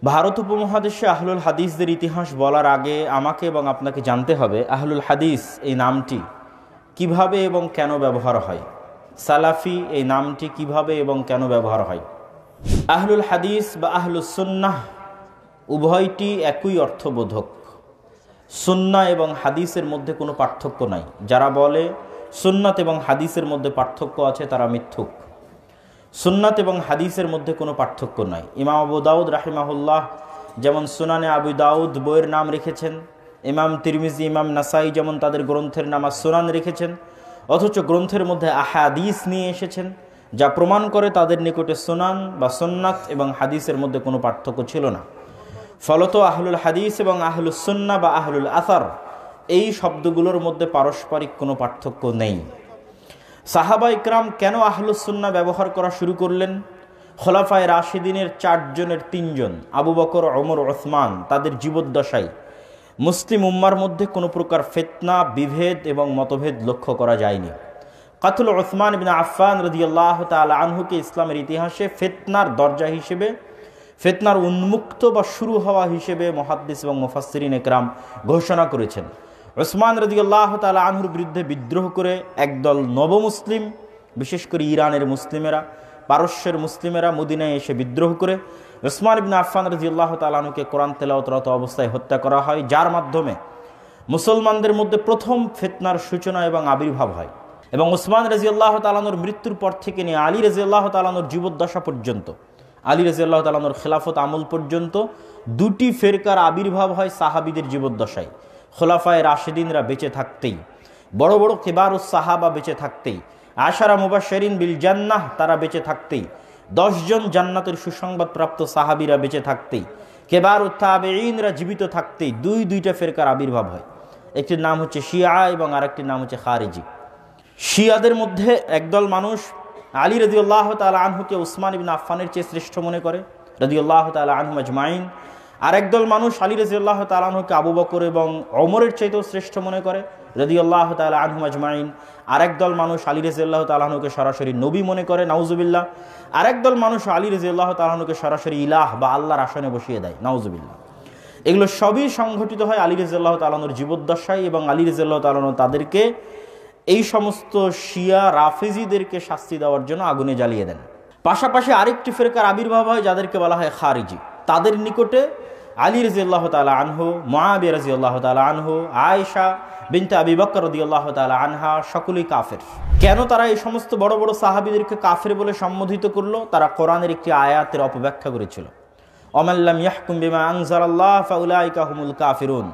ভারত উপমহাদেশে আহলুল হাদিসদের ইতিহাস বলার আগে আমাকে এবং আপনাকে জানতে হবে আহলুল হাদিস এই নামটি কিভাবে এবং কেন ব্যবহার হয়। সালাফি এই নামটি কিভাবে এবং কেন ব্যবহার হয়। আহলুল হাদিস বা আহলুস সুন্নাহ উভয়টি একই অর্থবোধক। সুন্নাহ এবং হাদিসের মধ্যে কোনো পার্থক্য নাই। যারা বলে সুন্নাত এবং হাদিসের মধ্যে পার্থক্য আছে তারা মিথ্যুক। সুন্নাত এবং হাদিসের মধ্যে কোনো পার্থক্য নাই। ইমাম আবু দাউদ রাহিমাহুল্লাহ যেমন সুনানে আবু দাউদ বইয়ের নাম রেখেছেন, ইমাম তিরমিজি, ইমাম নাসাই যেমন তাদের গ্রন্থের নাম সুনান রেখেছেন, অথচ গ্রন্থের মধ্যে আহাদিস নিয়ে এসেছেন যা প্রমাণ করে তাদের নিকটে সুনান বা সুন্নাত এবং হাদিসের মধ্যে কোনো পার্থক্য ছিল না। ফলত আহলুল হাদিস এবং আহলুস সুন্নাহ বা আহলুল আসার এই শব্দগুলোর মধ্যে পারস্পরিক কোনো পার্থক্য নেই। সাহাবা ইকরাম কেন আহলুস সুন্নাহ ব্যবহার করা শুরু করলেন? খোলাফায়ে রাশিদিনের 4 জনের 3 জন আবু বকর, ওমর, ওসমান তাদের জীবদ্দশায় মুসলিম উম্মার মধ্যে কোনো প্রকার ফিতনা, বিভেদ এবং মতভেদ লক্ষ্য করা যায়নি। কাতল ওসমান ইবনে আফফান রাদিয়াল্লাহু তাআলা আনহুকে ইসলামের ইতিহাসে ফিতনার দরজা হিসেবে, ফিতনার উন্মুক্ত বা শুরু হওয়া হিসেবে মুহাদ্দিস এবং মুফাসসিরিন ইকরাম ঘোষণা করেছেন। ওসমান রাদিয়াল্লাহু তাআলা আনহুর বিরুদ্ধে বিদ্রোহ করে একদল নবমুসলিম, বিশেষ করে ইরানের মুসলিমেরা, পারস্যের মুসলিমেরা মদিনায় এসে বিদ্রোহ করে ওসমান ইবনে আফফান রাদিয়াল্লাহু তাআলা আনহুকে কোরআন তেলাওয়াতরত অবস্থায় হত্যা করা হয়, যার মাধ্যমে মুসলমানদের মধ্যে প্রথম ফিতনার সূচনা এবং আবির্ভাব হয়। এবং ওসমান রাদিয়াল্লাহু তাআলা আনহুর মৃত্যুর পর থেকে নিয়ে আলী রাদিয়াল্লাহু তাআলা আনহুর জীবদ্দশা পর্যন্ত, আলী রাদিয়াল্লাহু তাআলা আনহুর খেলাফত আমল পর্যন্ত 2টি ফেরকার আবির্ভাব হয় সাহাবীদের জীবদ্দশায়। খোলাফায়ে রাশিদিনরা বেঁচে থাকতেই, বড় বড় কিবারুস সাহাবা বেঁচে থাকতেই, আশারা মুবাশশিরিন বিল জান্নাহ তারা বেঁচে থাকতেই, 10 জন জান্নাতের সুসংবাদ প্রাপ্ত সাহাবীরা বেঁচে থাকতেই, কিবারুত তাবেঈনরা জীবিত থাকতেই দুইটা ফেরকার আবির্ভাব হয়। একটির নাম হচ্ছে শিয়া এবং আরেকটির নাম হচ্ছে খারিজি। শিয়াদের মধ্যে একদল মানুষ আলী রাদিয়াল্লাহু তাআলা আনহুকে ওসমান ইবনে আফফানের চেয়ে শ্রেষ্ঠ মনে করে, রাদিয়াল্লাহু তাআলা আনহুম আজমাইন। আর একদল মানুষ আলী রাদিয়াল্লাহু তাআলা আনহুকে আবু বকর এবং ওমরের চাইতেও শ্রেষ্ঠ মনে করে, রাদিয়াল্লাহু তাআলা আনহুম আজমাইন। আর একদল মানুষ আলী রাদিয়াল্লাহু তাআলা আনহুকে সরাসরি নবী মনে করে, নাউজুবিল্লাহ। আর একদল মানুষ আলী রাদিয়াল্লাহু তাআলা আনহুকে সরাসরি ইলাহ বা আল্লাহর আসনে বসিয়ে দেয়, নাউজুবিল্লাহ। এগুলো সবই সংঘটিত হয় আলী রাদিয়াল্লাহু তাআলা আনহুর জীবদ্দশায় এবং আলী রাদিয়াল্লাহু তাআলা আনহু তাদেরকে, এই সমস্ত শিয়া রাফিজিদেরকে শাস্তি দেওয়ার জন্য আগুনে জ্বালিয়ে দেন। পাশাপাশি আরেকটি ফেরকার আবির্ভাব হয় যাদেরকে বলা হয় খারিজি। তাদের নিকটে আলী রাদিয়াল্লাহু তাআলা আনহু, মুআবিয়া রাদিয়াল্লাহু তাআলা আনহু, আয়েশা বিনতে আবি বকর রাদিয়াল্লাহু তাআলা আনহা সকলেই কাফের। কেন তারা এই সমস্ত বড় বড় সাহাবীদেরকে কাফের বলে সম্বোধিত করলো? তারা কোরআনের একটি আয়াতের অপব্যাখ্যা করেছিল। ওয়ামাল্লাম ইয়াহকুম বিমা আনজালাল্লাহ ফাউলাইকা হুমুল কাফিরুন।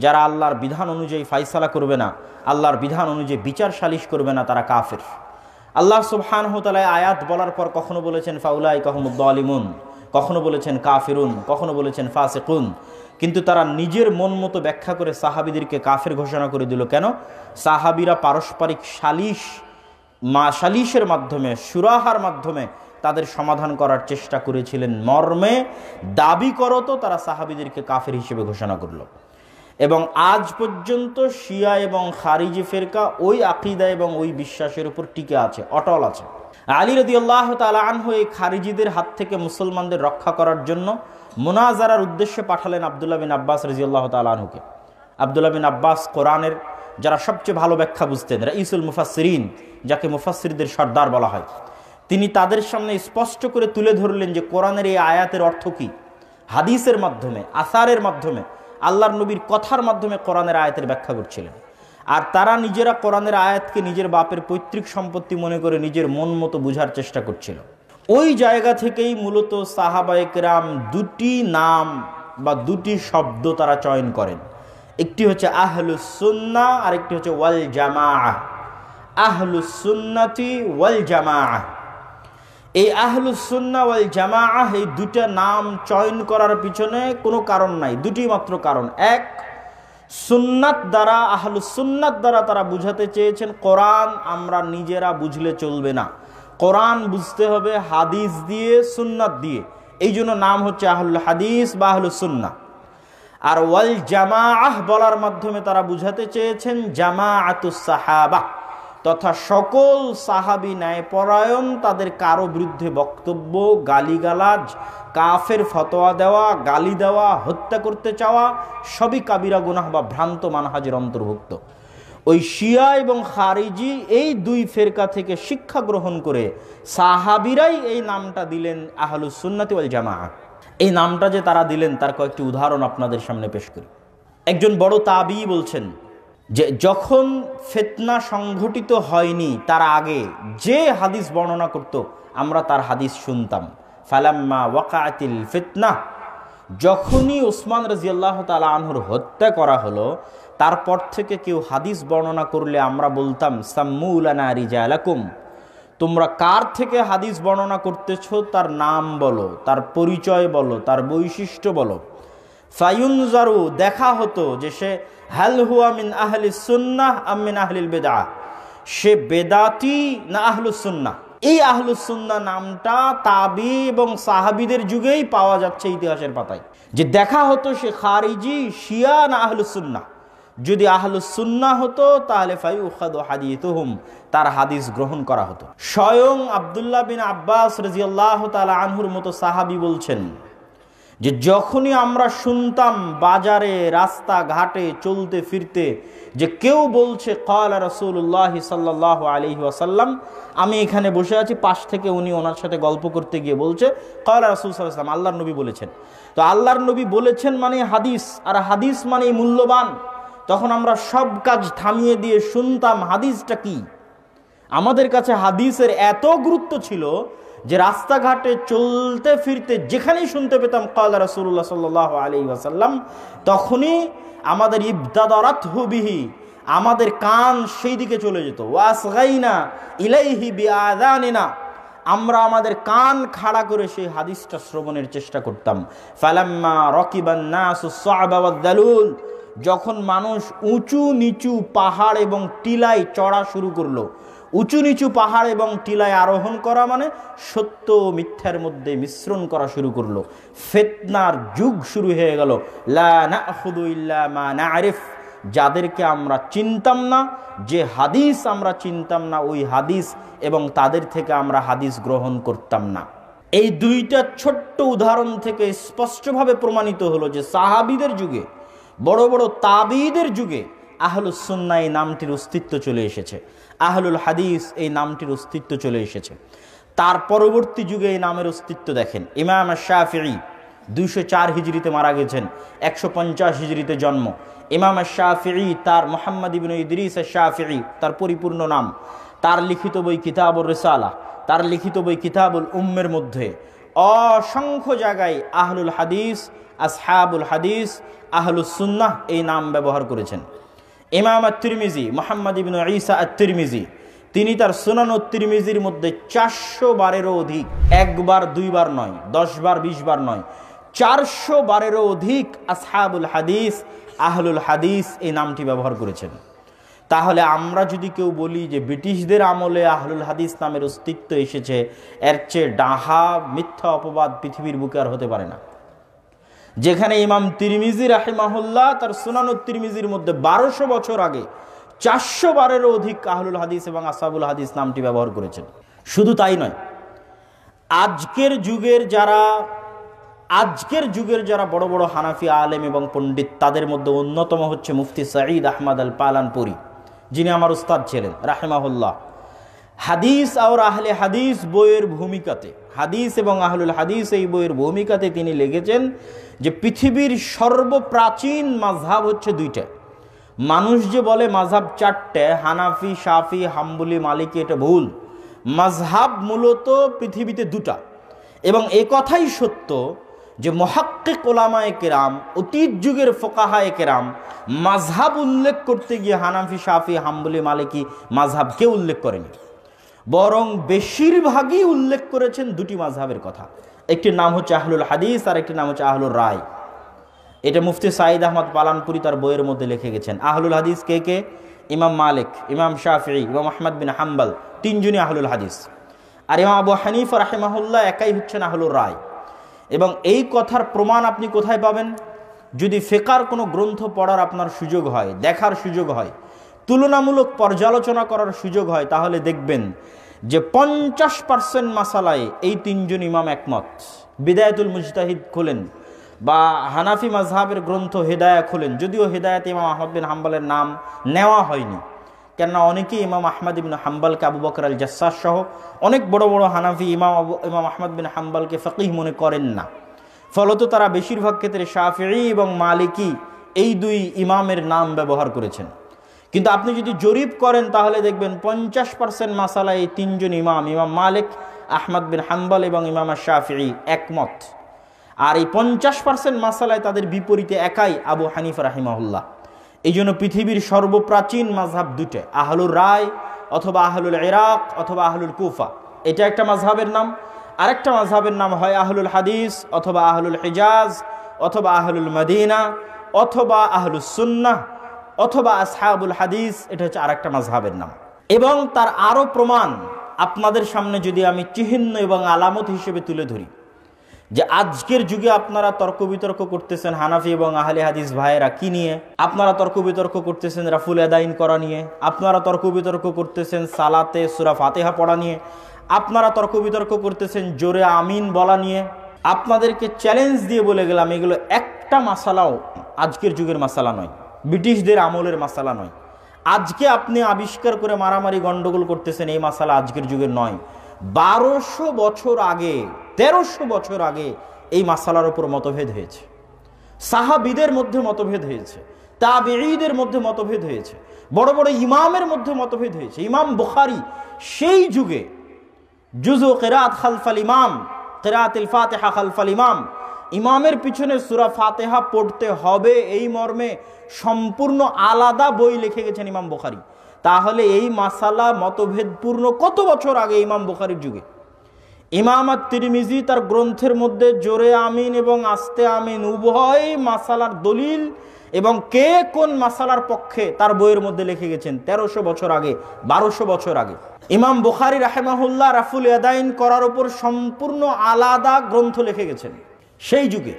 যারা আল্লাহর বিধান অনুযায়ী ফায়সালা করবে না, আল্লাহর বিধান অনুযায়ী বিচার সালিশ করবে না, তারা কাফের। আল্লাহ সুবহানাহু ওয়া তাআলা আয়াত বলার পর কখনো বলেছেন ফাউলাইকা হুমুদ যালিমুন, কখনো বলেছেন কাফিরুন, কখনো বলেছেন ফাসিকুন। কিন্তু তারা নিজের মন মতো ব্যাখ্যা করে সাহাবীদেরকে কাফের ঘোষণা করে দিল। কেন? সাহাবীরা পারস্পরিক সালিশের মাধ্যমে, সুরাহার মাধ্যমে তাদের সমাধান করার চেষ্টা করেছিলেন, মর্মে দাবি করত তারা সাহাবীদেরকে কাফের হিসেবে ঘোষণা করলো। এবং আজ পর্যন্ত শিয়া এবং খারিজি ফেরকা ওই আকীদা এবং ওই বিশ্বাসের উপর টিকে আছে, অটল আছে। আলী রাদিয়াল্লাহু তাআলা আনহু এই খারিজিদের হাত থেকে মুসলমানদের রক্ষা করার জন্য মুনাজারার উদ্দেশ্যে পাঠালেন আব্দুল্লাহ বিন আব্বাস রাদিয়াল্লাহু তাআলা আনহুকে। আব্দুল্লাহ বিন আব্বাস কোরআনের যারা সবচেয়ে ভালো ব্যাখ্যা বুঝতেন, রাইসুল মুফাসসিরিন, যাকে মুফাসসিরদের সর্দার বলা হয়, তিনি তাদের সামনে স্পষ্ট করে তুলে ধরলেন যে কোরআনের এই আয়াতের অর্থ কী। হাদিসের মাধ্যমে, আসারের মাধ্যমে, আল্লাহর নবীর কথার মাধ্যমে কোরআনের আয়াতের ব্যাখ্যা করছিলেন। আর তারা নিজেরা কোরআনের আয়াতকে নিজের বাপের পৈতৃক সম্পত্তি মনে করে নিজের মন মতো বোঝার চেষ্টা করছিল। ওই জায়গা থেকেই মূলত সাহাবায়ে কেরাম 2টি নাম বা 2টি শব্দ তারা চয়ন করেন। একটি হচ্ছে আহলুস সুন্নাহ আর একটি হচ্ছে ওয়াল জামাআহ। আহলুস সুন্নাতি ওয়াল জামাআহ, এই আহলুস সুন্নাহ ওয়াল জামাআহ এই 2টা নাম চয়ন করার পিছনে কোনো কারণ নাই, 2টি মাত্র কারণ। এক, সুন্নাত দ্বারা, আহলুস সুন্নাত দ্বারা তারা বুঝাতে চেয়েছেন কোরআন আমরা নিজেরা বুঝলে চলবে না, কোরআন বুঝতে হবে হাদিস দিয়ে, সুন্নাত দিয়ে। এই জন্য নাম হচ্ছে আহলুল হাদিস বা আহলুস সুন্নাহ। আর ওয়াল জামাআহ বলার মাধ্যমে তারা বুঝাতে চেয়েছেন জামাআতুস সাহাবা, তথা সকল সাহাবী ন্যায়পরায়ণ, তাদের কারো বিরুদ্ধে বক্তব্য, গালিগালাজ, কাফের ফতোয়া দেওয়া, গালি দেওয়া, হত্যা করতে চাওয়া সবই কাবিরা গুনাহ বা ভ্রান্ত মানহাজের অন্তর্ভুক্ত। ওই শিয়া এবং খারিজি এই দুই ফেরকা থেকে শিক্ষা গ্রহণ করে সাহাবিরাই এই নামটা দিলেন আহলুস সুন্নাতি ওয়াল জামাআহ। এই নামটা যে তারা দিলেন তার কয়েকটি উদাহরণ আপনাদের সামনে পেশ করি। একজন বড় তাবী বলছেন যে যখন ফিতনা সংঘটিত হয়নি তার আগে যে হাদিস বর্ণনা করত আমরা তার হাদিস শুনতাম। ফালাম্মা ওয়াকাতিল ফিতনা, যখনই উসমান রাদিয়াল্লাহু তাআলা আনহুর হত্যা করা হলো তারপর থেকে কেউ হাদিস বর্ণনা করলে আমরা বলতাম সাম্মু লানা রিজালাকুম, তোমরা কার থেকে হাদিস বর্ণনা করতেছো তার নাম বলো, তার পরিচয় বলো, তার বৈশিষ্ট্য বলো। ফায়ুনজারু, দেখা হতো যে সে হাল হুয়া মিন আহলিস সুন্নাহ আম মিন আহলিল বিদআহ, সে বেদাতি না আহলুস সুন্নাহ। এই আহলুস সুন্নাহ নামটা তাবী এবং সাহাবীদের যুগেই পাওয়া যাচ্ছে ইতিহাসের পাতায়, যে দেখা হতো সে খারিজি, শিয়া না আহলুস সুন্নাহ। যদি আহলুস সুন্নাহ হতো তাহলে ফায়ুখাযু হাদিসুহুম, তার হাদিস গ্রহণ করা হতো। স্বয়ং আব্দুল্লাহ বিন আব্বাস রাদিয়াল্লাহু তাআলা আনহুর মতো সাহাবী বলছেন যে যখনই আমরা শুনতাম বাজারে রাস্তা ঘাটে চলতে ফিরতে যে কেউ বলছে ক্বালা রাসূলুল্লাহ সাল্লাল্লাহু আলাইহি ওয়াসাল্লাম, আমি এখানে বসে আছি, পাশ থেকে উনি ওনার সাথে গল্প করতে গিয়ে বলছে ক্বালা রাসূল সাল্লাল্লাহু আলাইহি ওয়াসাল্লাম, আল্লাহর নবী বলেছেন। তো আল্লাহর নবী বলেছেন মানে হাদিস, আর হাদিস মানে মূল্যবান। তখন আমরা সব কাজ থামিয়ে দিয়ে শুনতাম হাদিসটা কি। আমাদের কাছে হাদিসের এত গুরুত্ব ছিল যে রাস্তাঘাটে চলতে ফিরতে যেখানেই শুনতে পেতাম ক্বালা রাসূলুল্লাহ সাল্লাল্লাহু আলাইহি ওয়াসাল্লাম, তখনই আমাদের ইবতাদারাতহু বিহি, আমাদের কান সেই দিকে চলে যেত। ওয়াসগাইনা ইলাইহি বিআযানিনা, আমরা আমাদের কান খাড়া করে সেই হাদিসটা শ্রবণের চেষ্টা করতাম। ফালাম্মা রাকিবান নাসু সা'বা ওয়াদ দালুল, যখন মানুষ উঁচু নিচু পাহাড় এবং টিলায় চড়া শুরু করলো, উঁচু নিচু পাহাড় এবং টিলায় আরোহণ করা মানে সত্য ও মিথ্যার মধ্যে মিশ্রণ করা শুরু করলো, ফিতনার যুগ শুরু হয়ে গেল। লা নাখুযু ইল্লা মা না'রিফ, যাদেরকে আমরা চিনতাম না, যে হাদিস আমরা চিনতাম না ওই হাদিস এবং তাদের থেকে আমরা হাদিস গ্রহণ করতাম না। এই দুইটা ছোট্ট উদাহরণ থেকে স্পষ্টভাবে প্রমাণিত হলো যে সাহাবীদের যুগে, বড় বড় তাবীদের যুগে আহলুস সুন্নাহ এই নামটির অস্তিত্ব চলে এসেছে, আহলুল হাদিস এই নামটির অস্তিত্ব চলে এসেছে। তার পরবর্তী যুগে এই নামের অস্তিত্ব দেখেন। ইমাম শাফিঈ 204 হিজরিতে মারা গেছেন, 150 হিজরিতে জন্ম। ইমাম শাফিঈ, তার মুহাম্মদ ইবনে ইদ্রিস শাফিঈ তার পরিপূর্ণ নাম। তার লিখিত বই কিতাবুর রিসালা, তার লিখিত বই কিতাবুল উম্মের মধ্যে অসংখ্য জায়গায় আহলুল হাদিস, আসহাবুল হাদিস, আহলুস সুন্নাহ এই নাম ব্যবহার করেছেন। ইমাম আত-তিরমিজি, মুহাম্মদ ইবনে ঈসা আত-তিরমিজি, তিনি তার সুনান আত-তিরমিজির মধ্যে 400 বারেরও অধিক, একবার দুইবার নয়, 10 বার 20 বার নয়, 400 বারেরও অধিক আসহাবুল হাদিস, আহলুল হাদিস এই নামটি ব্যবহার করেছেন। তাহলে আমরা যদি কেউ বলি যে ব্রিটিশদের আমলে আহলুল হাদিস নামের অস্তিত্ব এসেছে, এর চেয়ে ডাহা মিথ্যা অপবাদ পৃথিবীর বুকে আর হতে পারে না। যেখানে ইমাম তিরমিজি রাহিমাহুল্লাহ তার সুনান তিরমিজির মধ্যে 1200 বছর আগে 400 বারেরও অধিক আহলুল হাদিস এবং আসহাবুল হাদিস নামটি ব্যবহার করেছেন। শুধু তাই নয়, আজকের যুগের যারা বড় বড় হানাফি আলেম এবং পণ্ডিত, তাদের মধ্যে অন্যতম হচ্ছে মুফতি সাঈদ আহমদ আল পালানপুরি, যিনি আমার উস্তাদ ছিলেন রাহিমাহুল্লাহ। হাদিস আর আহলে হাদিস বইয়ের ভূমিকাতে, হাদিস এবং আহলুল হাদিস এই বইয়ের ভূমিকাতে তিনি লিখেছেন যে পৃথিবীর সর্বপ্রাচীন মাযহাব হচ্ছে 2টা। মানুষ যে বলে মাযহাব 4টে, হানাফি, শাফি, হাম্বলি, মালিকি, এটা ভুল। মাযহাব মূলত পৃথিবীতে 2টা, এবং এ কথাই সত্য যে মুহাক্কিক উলামায়ে কেরাম, অতীত যুগের ফুকাহায়ে কেরাম মাযহাব উল্লেখ করতে গিয়ে হানাফি, শাফি, হাম্বলি, মালিকি মাযহাবকে উল্লেখ করেনি, বরং বেশিরভাগই উল্লেখ করেছেন 2টি মাযহাবের কথা। একটির নাম হচ্ছে আহলুল হাদিস আর একটির নাম হচ্ছে আহলুর রায়। এটা মুফতি সাঈদ আহমদ পালানপুরি তার বইয়ের মধ্যে লিখে গেছেন। আহলুল হাদিস কে কে? ইমাম মালিক, ইমাম শাফিঈ, ইমাম আহমদ বিন হাম্বল, 3 জনই আহলুল হাদিস। আর ইমাম আবু হানিফা রাহিমাহুল্লাহ একাই হচ্ছেন আহলুর রায়। এবং এই কথার প্রমাণ আপনি কোথায় পাবেন? যদি ফিকহের কোনো গ্রন্থ পড়ার আপনার সুযোগ হয়, দেখার সুযোগ হয়, তুলনামূলক পর্যালোচনা করার সুযোগ হয়, তাহলে দেখবেন যে 50% মাসালায় এই 3 জন ইমাম একমত। বিদায়াতুল মুজতাহিদ খোলেন বা হানাফি মাযহাবের গ্রন্থ হেদায়া খোলেন, যদিও হেদায়াতে ইমাম আহমদ বিন হাম্বলের নাম নেওয়া হয়নি, কেননা অনেকেই ইমাম আহমদ ইবনে হাম্বলকে আবু বকর আল জাসসাস সহ অনেক বড় বড় হানাফি ইমাম আহমদ বিন হাম্বলকে ফকিহ মনে করেন না। ফলত তারা বেশিরভাগ ক্ষেত্রে শাফিঈ এবং মালিকি এই দুই ইমামের নাম ব্যবহার করেছেন। কিন্তু আপনি যদি জরিপ করেন তাহলে দেখবেন 50% মাসালায় এই তিনজন ইমাম, ইমাম মালিক, আহমদ বিন হাম্বল এবং ইমাম শাফিঈ একমত। আর এই 50% মাসালায় তাদের বিপরীতে একাই আবু হানিফা রাহিমাহুল্লাহ। এই জন্য পৃথিবীর সর্বপ্রাচীন মাযহাব দুটো, আহলুর রায় অথবা আহলুল ইরাক অথবা আহলুল কুফা, এটা একটা মাযহাবের নাম। আরেকটা মাযহাবের নাম হয় আহলুল হাদিস অথবা আহলুল হিজাজ অথবা আহলুল মদিনা অথবা আহলুস সুন্নাহ অথবা আসহাবুল হাদিস, এটা হচ্ছে আরেকটা মাযহাবের নাম। এবং তার আরও প্রমাণ আপনাদের সামনে যদি আমি চিহ্ন এবং আলামত হিসেবে তুলে ধরি, যে আজকের যুগে আপনারা তর্ক বিতর্ক করতেছেন হানাফি এবং আহলে হাদিস ভাইয়েরা কি নিয়ে? আপনারা তর্ক বিতর্ক করতেছেন রাফুল আদাইন করা নিয়ে, আপনারা তর্ক বিতর্ক করতেছেন সালাতে সূরা ফাতিহা পড়া নিয়ে, আপনারা তর্ক বিতর্ক করতেছেন জোরে আমিন বলা নিয়ে। আপনাদেরকে চ্যালেঞ্জ দিয়ে বলে গেলাম, এগুলো একটা মাসালাও আজকের যুগের মাসালা নয়, ব্রিটিশদের আমলের মাসালা নয়। আজকে আপনি আবিষ্কার করে মারামারি গন্ডগোল করতেছেন, এই মাসালা আজকের যুগের নয়। 1200 বছর আগে, 1300 বছর আগে এই মাসালার উপর মতভেদ হয়েছে, সাহাবীদের মধ্যে মতভেদ হয়েছে, তাবেঈদের মধ্যে মতভেদ হয়েছে, বড় বড় ইমামের মধ্যে মতভেদ হয়েছে। ইমাম বুখারী সেই যুগে জুজু কিরাত খালফাল ইমাম, কিরাতুল ফাতিহা খালফাল ইমাম, ইমামের পিছনে সূরা ফাতিহা পড়তে হবে এই মর্মে সম্পূর্ণ আলাদা বই লিখে গেছেন ইমাম বুখারী। তাহলে এই মাসালা মতভেদপূর্ণ কত বছর আগে ইমাম বুখারীর যুগে। ইমাম আত-তিরমিজি তার গ্রন্থের মধ্যে জোরে আমিন এবং আস্তে আমিন উভয় মাসালার দলিল এবং কে কোন মাসালার পক্ষে তার বইয়ের মধ্যে লিখে গেছেন 1300 বছর আগে, 1200 বছর আগে। ইমাম বুখারী রাহিমাহুল্লাহ রাফুল ইয়াদাইন করার উপর সম্পূর্ণ আলাদা গ্রন্থ লিখে গেছেন সেই যুগে,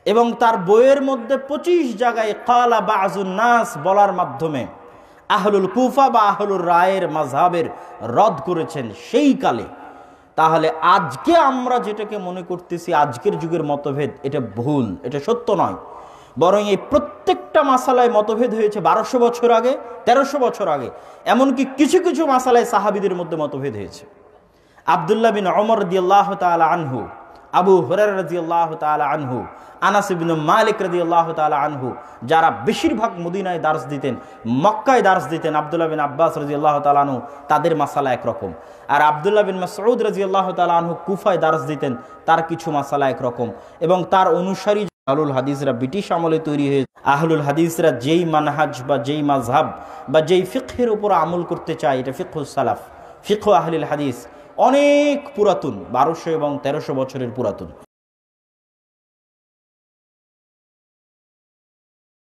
এবং তার বইয়ের মধ্যে 25 জায়গায় কালা বাযুন নাস বলার মাধ্যমে আহলুল কুফা বা আহলুর রায়ের মাযহাবের রদ করেছেন সেই কালে। তাহলে আজকে আমরা যেটাকে মনে করতেছি আজকের যুগের মতভেদ, এটা ভুল, এটা সত্য নয়। বরং এই প্রত্যেকটা মাসালায় মতভেদ হয়েছে 1200 বছর আগে, 1300 বছর আগে। এমনকি কিছু কিছু মাসালায় সাহাবীদের মধ্যে মতভেদ হয়েছে। আব্দুল্লাহ বিন ওমর রাদিয়াল্লাহু তাআলা আনহু, আবু হুরায়রা রাদিয়াল্লাহু তাআলা আনহু, আনাস ইবনে মালিক রাদিয়াল্লাহু তাআলা আনহু, যারা বেশিরভাগ মদিনায় দার্স দিতেন, মক্কায় দার্স দিতেন, আব্দুল্লাহ বিন আব্বাস রাদিয়াল্লাহু তাআলা আনহু, তাদের মাসালা একরকম। আর আব্দুল্লাহ বিন মাসউদ রাদিয়াল্লাহু তাআলা আনহু কুফায় দার্স দিতেন, তার কিছু মাসালা একরকম। এবং তার অনুসারী আহলুল হাদিসরা ব্রিটিশ আমলে তৈরি হয়েছে। আহলুল হাদিসরা যেই মানহাজ বা যেই মাযহাব বা যেই ফিকহের উপর আমল করতে চায়, এটা ফিকহুস সালাফ, ফিকহ আহলিল হাদিস, অনেক পুরাতন, 1200 এবং 1300 বছরের পুরাতন।